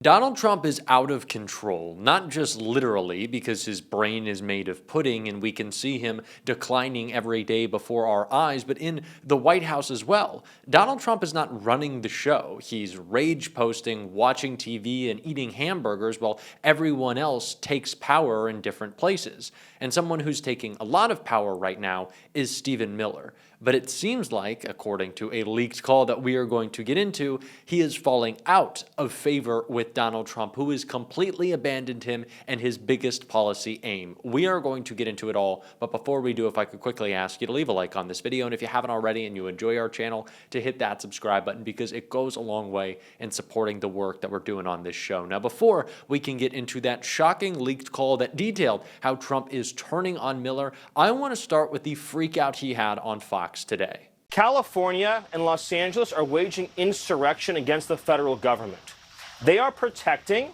Donald Trump is out of control, not just literally because his brain is made of pudding and we can see him declining every day before our eyes, but in the White House as well. Donald Trump is not running the show. He's rage posting, watching TV, and eating hamburgers while everyone else takes power in different places. And someone who's taking a lot of power right now is Stephen Miller. But it seems like, according to a leaked call that we are going to get into, he is falling out of favor with Donald Trump, who has completely abandoned him and his biggest policy aim. We are going to get into it all, but before we do, if I could quickly ask you to leave a like on this video, and if you haven't already and you enjoy our channel, to hit that subscribe button because it goes a long way in supporting the work that we're doing on this show. Now, before we can get into that shocking leaked call that detailed how Trump is turning on Miller, I want to start with the freak out he had on Fox today. California and Los Angeles are waging insurrection against the federal government. They are protecting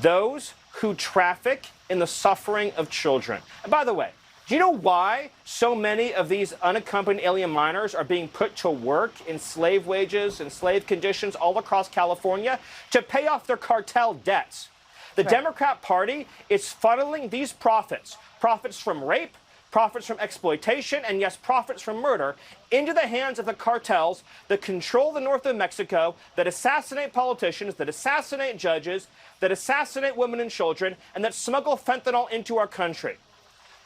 those who traffic in the suffering of children. And by the way, do you know why so many of these unaccompanied alien minors are being put to work in slave wages and slave conditions all across California? To pay off their cartel debts. The Democrat Party is funneling these profits from rape, profits from exploitation, and yes, profits from murder, into the hands of the cartels that control the north of Mexico, that assassinate politicians, that assassinate judges, that assassinate women and children, and that smuggle fentanyl into our country.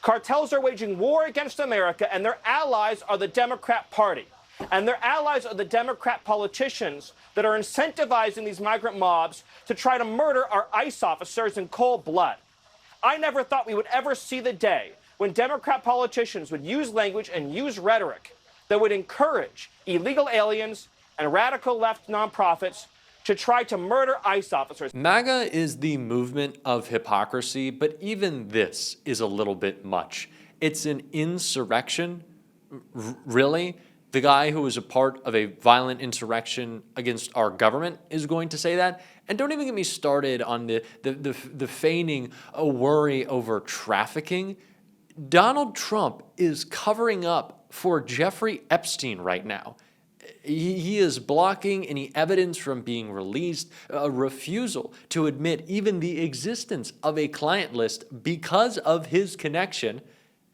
Cartels are waging war against America, and their allies are the Democrat Party. And their allies are the Democrat politicians that are incentivizing these migrant mobs to try to murder our ICE officers in cold blood. I never thought we would ever see the day when Democrat politicians would use language and use rhetoric that would encourage illegal aliens and radical left nonprofits to try to murder ICE officers. MAGA is the movement of hypocrisy, but even this is a little bit much. It's an insurrection? Really? The guy who was a part of a violent insurrection against our government is going to say that? And don't even get me started on the feigning a worry over trafficking. Donald Trump is covering up for Jeffrey Epstein right now. He is blocking any evidence from being released, a refusal to admit even the existence of a client list because of his connection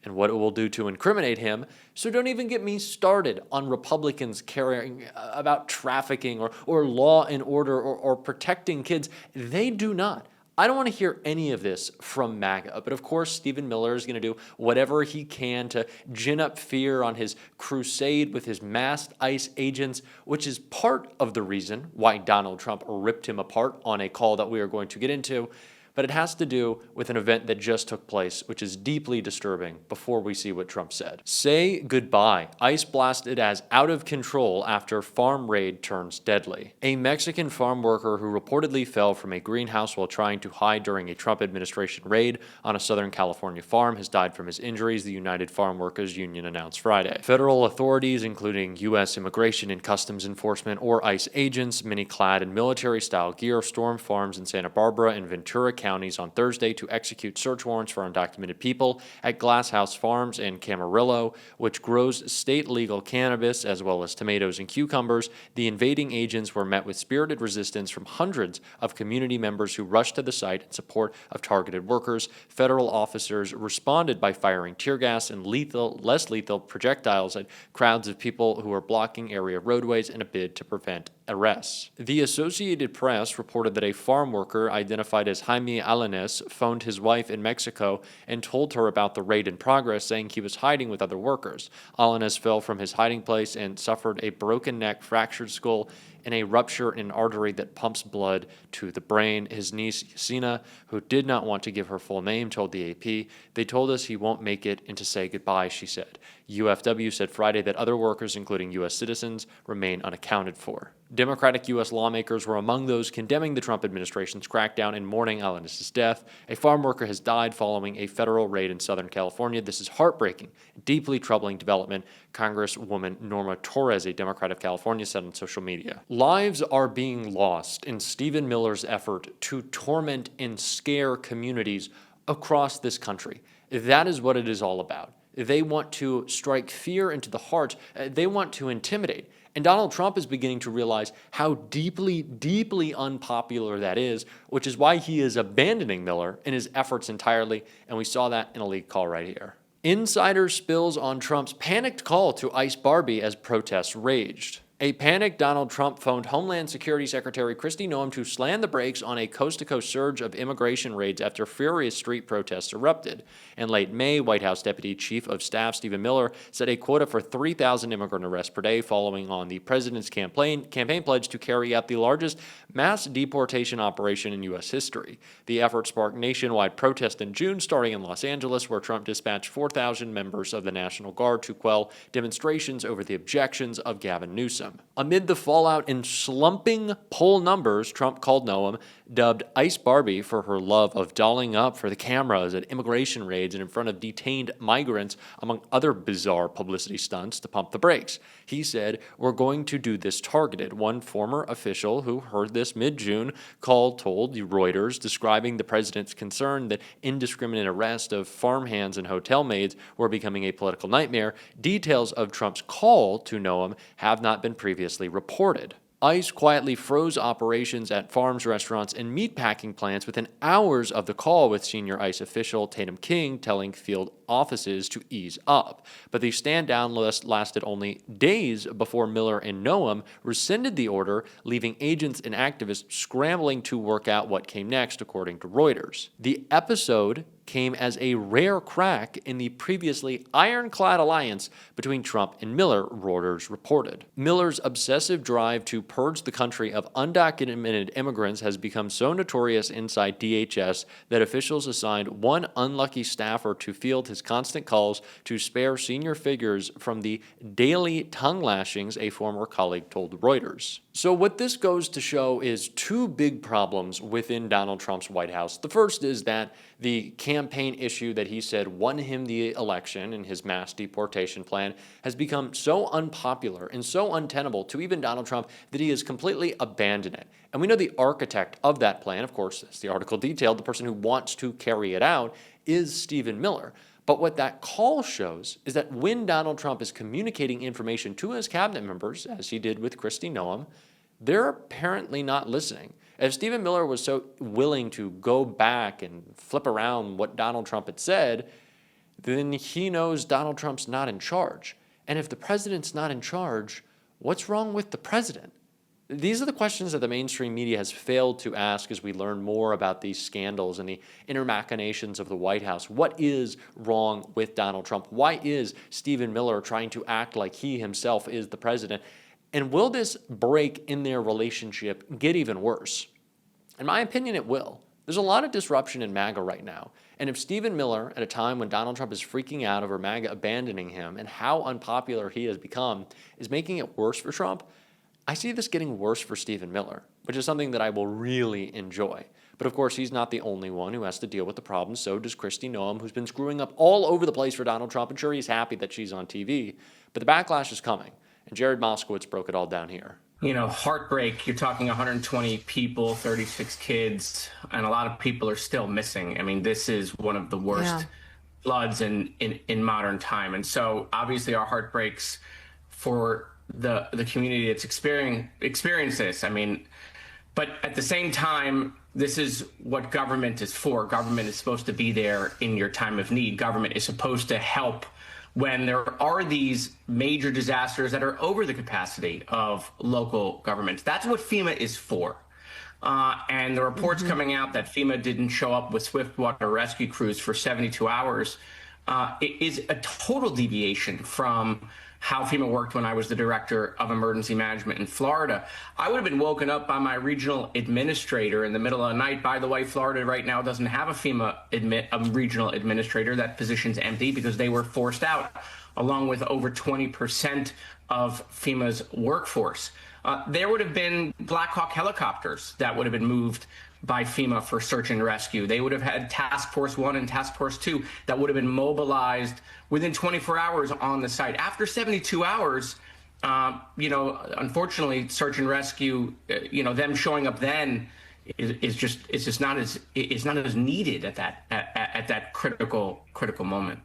and what it will do to incriminate him. So don't even get me started on Republicans caring about trafficking or law and order or protecting kids. They do not. I don't want to hear any of this from MAGA, but of course Stephen Miller is going to do whatever he can to gin up fear on his crusade with his masked ICE agents, which is part of the reason why Donald Trump ripped him apart on a call that we are going to get into. But it has to do with an event that just took place, which is deeply disturbing before we see what Trump said. Say goodbye. ICE blasted as out of control after farm raid turns deadly. A Mexican farm worker who reportedly fell from a greenhouse while trying to hide during a Trump administration raid on a Southern California farm has died from his injuries, the United Farm Workers Union announced Friday. Federal authorities, including U.S. Immigration and Customs Enforcement or ICE agents, many clad in military-style gear, stormed farms in Santa Barbara and Ventura counties on Thursday to execute search warrants for undocumented people at Glass House Farms in Camarillo, which grows state legal cannabis as well as tomatoes and cucumbers. The invading agents were met with spirited resistance from hundreds of community members who rushed to the site in support of targeted workers. Federal officers responded by firing tear gas and less lethal projectiles at crowds of people who were blocking area roadways in a bid to prevent arrests. The Associated Press reported that a farm worker identified as Jaime Alanes phoned his wife in Mexico and told her about the raid in progress, saying he was hiding with other workers. Alanes fell from his hiding place and suffered a broken neck, fractured skull, and a rupture in an artery that pumps blood to the brain. His niece, Sina, who did not want to give her full name, told the AP, "They told us he won't make it and to say goodbye," she said. UFW said Friday that other workers, including U.S. citizens, remain unaccounted for. Democratic U.S. lawmakers were among those condemning the Trump administration's crackdown and mourning Alanes' death. A farm worker has died following a federal raid in Southern California. This is heartbreaking, deeply troubling development, Congresswoman Norma Torres, a Democrat of California, said on social media. Lives are being lost in Stephen Miller's effort to torment and scare communities across this country. That is what it is all about. They want to strike fear into the heart. They want to intimidate. And Donald Trump is beginning to realize how deeply, deeply unpopular that is, which is why he is abandoning Miller in his efforts entirely, and we saw that in a leak call right here. Insider spills on Trump's panicked call to ice Barbie as protests raged. A panicked Donald Trump phoned Homeland Security Secretary Kristi Noem to slam the brakes on a coast-to-coast surge of immigration raids after furious street protests erupted. In late May, White House Deputy Chief of Staff Stephen Miller set a quota for 3,000 immigrant arrests per day following on the president's campaign pledge to carry out the largest mass deportation operation in U.S. history. The effort sparked nationwide protest in June, starting in Los Angeles, where Trump dispatched 4,000 members of the National Guard to quell demonstrations over the objections of Gavin Newsom. Amid the fallout and slumping poll numbers, Trump called Noem, dubbed Ice Barbie for her love of dolling up for the cameras at immigration raids and in front of detained migrants, among other bizarre publicity stunts to pump the brakes. He said, "We're going to do this targeted." One former official who heard this mid-June told Reuters, describing the president's concern that indiscriminate arrest of farmhands and hotel maids were becoming a political nightmare. Details of Trump's call to Noem have not been previously reported. ICE quietly froze operations at farms, restaurants, and meatpacking plants within hours of the call, with senior ICE official Tatum King telling field offices to ease up. But the stand-down list lasted only days before Miller and Noem rescinded the order, leaving agents and activists scrambling to work out what came next, according to Reuters. The episode came as a rare crack in the previously ironclad alliance between Trump and Miller, Reuters reported. Miller's obsessive drive to purge the country of undocumented immigrants has become so notorious inside DHS that officials assigned one unlucky staffer to field his constant calls to spare senior figures from the daily tongue lashings, a former colleague told Reuters. So what this goes to show is two big problems within Donald Trump's White House. The first is that the campaign issue that he said won him the election in his mass deportation plan has become so unpopular and so untenable to even Donald Trump that he has completely abandoned it. And we know the architect of that plan, of course, as the article detailed, the person who wants to carry it out is Stephen Miller. But what that call shows is that when Donald Trump is communicating information to his cabinet members, as he did with Kristi Noem, they're apparently not listening. If Stephen Miller was so willing to go back and flip around what Donald Trump had said, then he knows Donald Trump's not in charge. And if the president's not in charge, what's wrong with the president? These are the questions that the mainstream media has failed to ask as we learn more about these scandals and the inner machinations of the White House. What is wrong with Donald Trump? Why is Stephen Miller trying to act like he himself is the president? And will this break in their relationship get even worse? In my opinion, it will. There's a lot of disruption in MAGA right now. And if Stephen Miller, at a time when Donald Trump is freaking out over MAGA abandoning him and how unpopular he has become, is making it worse for Trump, I see this getting worse for Stephen Miller, which is something that I will really enjoy. But of course, he's not the only one who has to deal with the problem. So does Kristi Noem, who's been screwing up all over the place for Donald Trump. And sure, he's happy that she's on TV, but the backlash is coming. And Jared Moskowitz broke it all down here. You know, heartbreak, you're talking 120 people, 36 kids, and a lot of people are still missing. I mean, this is one of the worst floods in modern time. And so obviously our heart breaks for the community that's experienced this. I mean, but at the same time, this is what government is for. Government is supposed to be there in your time of need. Government is supposed to help when there are these major disasters that are over the capacity of local governments. That's what FEMA is for. And the reports coming out that FEMA didn't show up with swiftwater rescue crews for 72 hours it is a total deviation from how FEMA worked when I was the director of emergency management in Florida. I would have been woken up by my regional administrator in the middle of the night. By the way, Florida right now doesn't have a FEMA regional administrator. That position's empty because they were forced out, along with over 20% of FEMA's workforce. There would have been Black Hawk helicopters that would have been moved by FEMA for search and rescue. They would have had Task Force 1 and Task Force 2 that would have been mobilized within 24 hours on the site. After 72 hours, unfortunately, search and rescue, them showing up then is not as needed at that critical moment.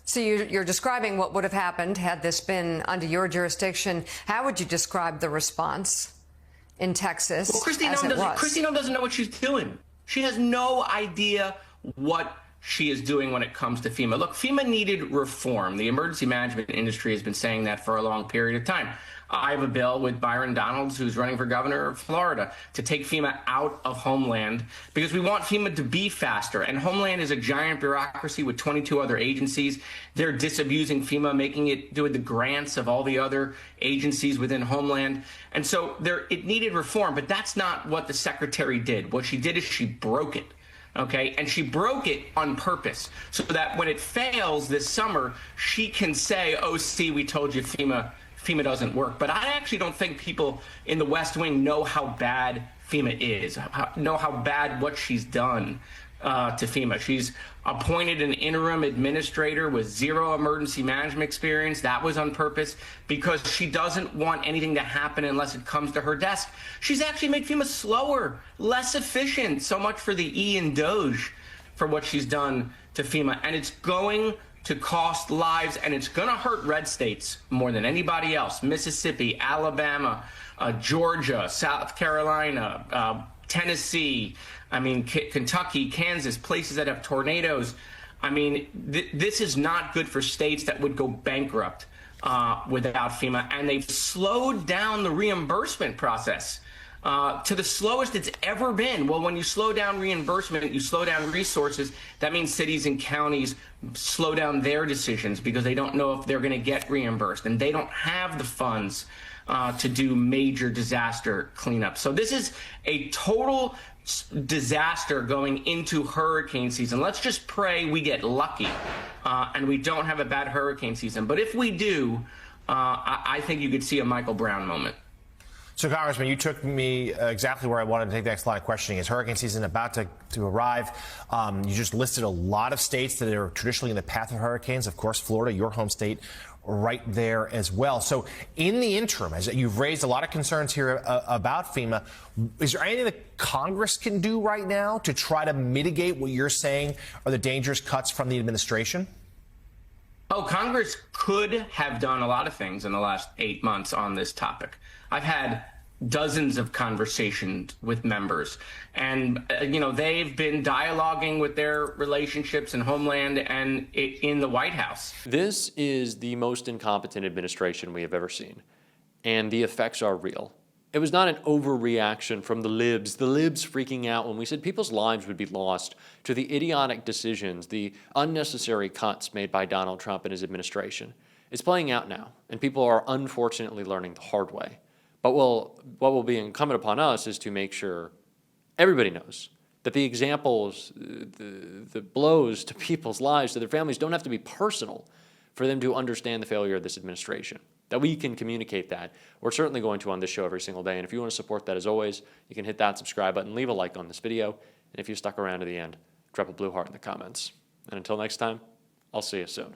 So you're describing what would have happened had this been under your jurisdiction. How would you describe the response in Texas? Well, Kristi Noem doesn't know what she's doing. She has no idea what she is doing when it comes to FEMA. Look, FEMA needed reform. The emergency management industry has been saying that for a long period of time. I have a bill with Byron Donalds, who's running for governor of Florida, to take FEMA out of Homeland because we want FEMA to be faster. And Homeland is a giant bureaucracy with 22 other agencies. They're disabusing FEMA, making it do the grants of all the other agencies within Homeland. And so it needed reform, but that's not what the secretary did. What she did is she broke it. Okay, and she broke it on purpose so that when it fails this summer, she can say, oh, see, we told you FEMA doesn't work. But I actually don't think people in the West Wing know how bad FEMA is, know how bad what she's done to FEMA. She's appointed an interim administrator with zero emergency management experience. That was on purpose because she doesn't want anything to happen unless it comes to her desk. She's actually made FEMA slower, less efficient, so much for the E and Doge for what she's done to FEMA. And it's going to cost lives, and it's going to hurt red states more than anybody else. Mississippi, Alabama, Georgia, South Carolina, Tennessee, Kentucky, Kansas, places that have tornadoes. This is not good for states that would go bankrupt without FEMA, and they've slowed down the reimbursement process to the slowest it's ever been. Well, when you slow down reimbursement, you slow down resources. That means cities and counties slow down their decisions because they don't know if they're going to get reimbursed, and they don't have the funds to do major disaster cleanup. So this is a total disaster going into hurricane season. Let's just pray we get lucky and we don't have a bad hurricane season. But if we do, I think you could see a Michael Brown moment. So, Congressman, you took me exactly where I wanted to take the next line of questioning. Is hurricane season about to arrive? You just listed a lot of states that are traditionally in the path of hurricanes. Of course, Florida, your home state, right there as well. So in the interim, as you've raised a lot of concerns here about FEMA, is there anything that Congress can do right now to try to mitigate what you're saying are the dangerous cuts from the administration? Oh, Congress could have done a lot of things in the last 8 months on this topic. I've had dozens of conversations with members, and they've been dialoguing with their relationships in Homeland and in the White House. This is the most incompetent administration we have ever seen, and the effects are real. It was not an overreaction from the libs freaking out when we said people's lives would be lost to the idiotic decisions, the unnecessary cuts made by Donald Trump and his administration. It's playing out now, and people are unfortunately learning the hard way. But what will be incumbent upon us is to make sure everybody knows that the examples, the blows to people's lives, to their families, don't have to be personal for them to understand the failure of this administration. That we can communicate that. We're certainly going to on this show every single day. And if you want to support that, as always, you can hit that subscribe button, leave a like on this video. And if you stuck around to the end, drop a blue heart in the comments. And until next time, I'll see you soon.